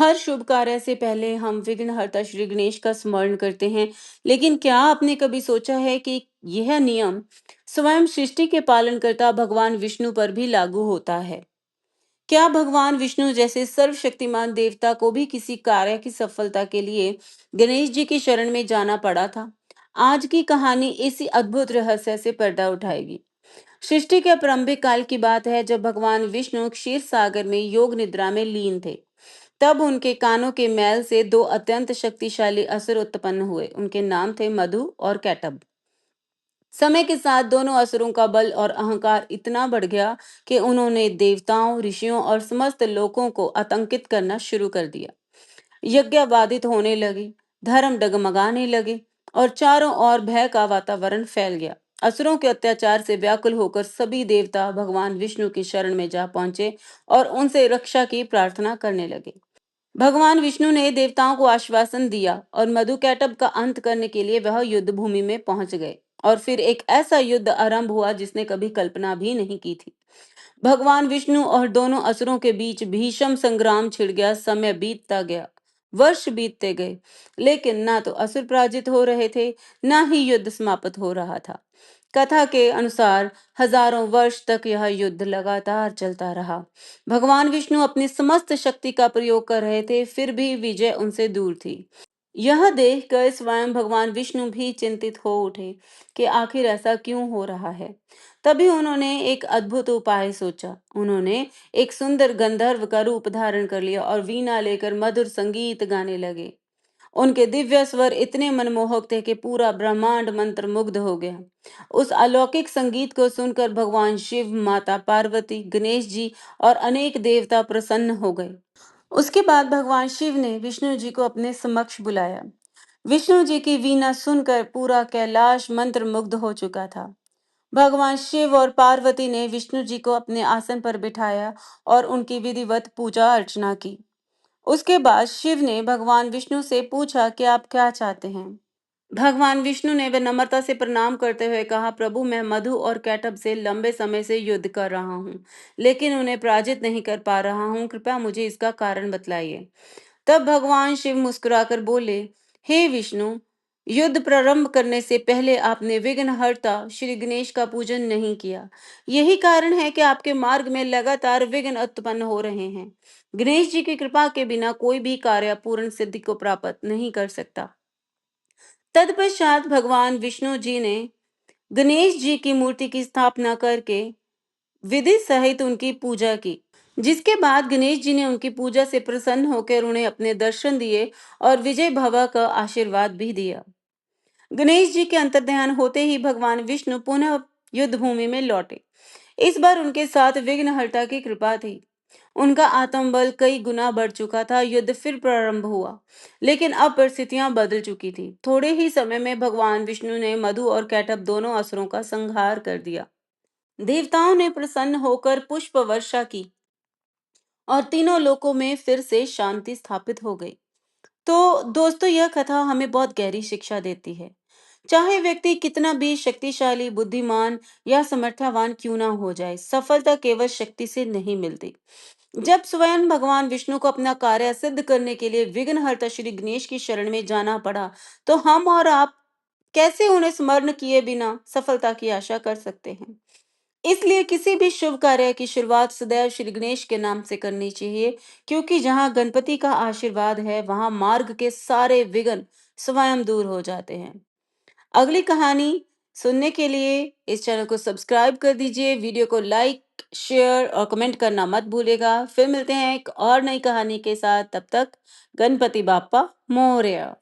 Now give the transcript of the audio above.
हर शुभ कार्य से पहले हम विघ्नहर्ता श्री गणेश का स्मरण करते हैं, लेकिन क्या आपने कभी सोचा है कि यह नियम स्वयं सृष्टि के पालनकर्ता भगवान विष्णु पर भी लागू होता है? क्या भगवान विष्णु जैसे सर्वशक्तिमान देवता को भी किसी कार्य की सफलता के लिए गणेश जी की शरण में जाना पड़ा था? आज की कहानी इसी अद्भुत रहस्य से पर्दा उठाएगी। सृष्टि के प्रारंभिक काल की बात है, जब भगवान विष्णु क्षीर सागर में योग निद्रा में लीन थे। तब उनके कानों के मैल से दो अत्यंत शक्तिशाली असुर उत्पन्न हुए। उनके नाम थे मधु और कैटब। समय के साथ दोनों असुरों का बल और अहंकार इतना बढ़ गया कि उन्होंने देवताओं, ऋषियों और समस्त लोगों को आतंकित करना शुरू कर दिया। यज्ञ बाधित होने लगे, धर्म डगमगाने लगे और चारों ओर भय का वातावरण फैल गया। असुरों के अत्याचार से व्याकुल होकर सभी देवता भगवान विष्णु की शरण में जा पहुंचे और उनसे रक्षा की प्रार्थना करने लगे। भगवान विष्णु ने देवताओं को आश्वासन दिया और मधुकैटभ का अंत करने के लिए वह युद्ध भूमि में पहुंच गए। और फिर एक ऐसा युद्ध आरंभ हुआ जिसने कभी कल्पना भी नहीं की थी। भगवान विष्णु और दोनों असुरों के बीच भीषण संग्राम छिड़ गया। समय बीतता गया, वर्ष बीतते गए, लेकिन ना तो असुर पराजित हो रहे थे, ना ही युद्ध समाप्त हो रहा था। कथा के अनुसार हजारों वर्ष तक यह युद्ध लगातार चलता रहा। भगवान विष्णु अपनी समस्त शक्ति का प्रयोग कर रहे थे, फिर भी विजय उनसे दूर थी। यह देखकर स्वयं भगवान विष्णु भी चिंतित हो उठे कि आखिर ऐसा क्यों हो रहा है। तभी उन्होंने एक अद्भुत उपाय सोचा। उन्होंने एक सुंदर गंधर्व का रूप धारण कर लिया और वीणा लेकर मधुर संगीत गाने लगे। उनके दिव्य स्वर इतने मनमोहक थे कि पूरा ब्रह्मांड मंत्र मुग्ध हो गया। उस अलौकिक संगीत को सुनकर भगवान शिव, माता पार्वती, गणेश जी और अनेक देवता प्रसन्न हो गए। उसके बाद भगवान शिव ने विष्णु जी को अपने समक्ष बुलाया। विष्णु जी की वीणा सुनकर पूरा कैलाश मंत्र मुग्ध हो चुका था। भगवान शिव और पार्वती ने विष्णु जी को अपने आसन पर बिठाया और उनकी विधिवत पूजा अर्चना की। उसके बाद शिव ने भगवान विष्णु से पूछा कि आप क्या चाहते हैं। भगवान विष्णु ने विनम्रता से प्रणाम करते हुए कहा, प्रभु, मैं मधु और कैटभ से लंबे समय से युद्ध कर रहा हूँ, लेकिन उन्हें पराजित नहीं कर पा रहा हूँ। कृपया मुझे इसका कारण बतलाइए। तब भगवान शिव मुस्कुराकर बोले, हे विष्णु, युद्ध प्रारंभ करने से पहले आपने विघ्नहर्ता श्री गणेश का पूजन नहीं किया। यही कारण है कि आपके मार्ग में लगातार विघ्न उत्पन्न हो रहे हैं। गणेश जी की कृपा के बिना कोई भी कार्य पूर्ण सिद्धि को प्राप्त नहीं कर सकता। तत्पश्चात भगवान विष्णु जी ने गणेश जी की मूर्ति की स्थापना करके विधि सहित उनकी पूजा की, जिसके बाद गणेश जी ने उनकी पूजा से प्रसन्न होकर उन्हें अपने दर्शन दिए और विजय भवा का आशीर्वाद भी दिया। गणेश जी के अंतर्ध्यान होते ही भगवान विष्णु पुनः युद्ध भूमि में लौटे। इस बार उनके साथ विघ्नहर्ता की कृपा थी। उनका आत्मबल कई गुना बढ़ चुका था। युद्ध फिर प्रारंभ हुआ, लेकिन अब परिस्थितियां बदल चुकी थी। थोड़े ही समय में भगवान विष्णु ने मधु और कैटभ दोनों असुरों का संहार कर दिया। देवताओं ने प्रसन्न होकर पुष्प वर्षा की और तीनों लोकों में फिर से शांति स्थापित हो गई। तो दोस्तों, यह कथा हमें बहुत गहरी शिक्षा देती है। चाहे व्यक्ति कितना भी शक्तिशाली, बुद्धिमान या समर्थवान क्यों ना हो जाए, सफलता केवल शक्ति से नहीं मिलती। जब स्वयं भगवान विष्णु को अपना कार्य सिद्ध करने के लिए विघ्नहर्ता श्री गणेश की शरण में जाना पड़ा, तो हम और आप कैसे उन्हें स्मरण किए बिना सफलता की आशा कर सकते हैं। इसलिए किसी भी शुभ कार्य की शुरुआत सदैव श्री गणेश के नाम से करनी चाहिए, क्योंकि जहां गणपति का आशीर्वाद है, वहां मार्ग के सारे विघ्न स्वयं दूर हो जाते हैं। अगली कहानी सुनने के लिए इस चैनल को सब्सक्राइब कर दीजिए, वीडियो को लाइक, शेयर और कमेंट करना मत भूलेगा। फिर मिलते हैं एक और नई कहानी के साथ। तब तक गणपति बाप्पा मोरया।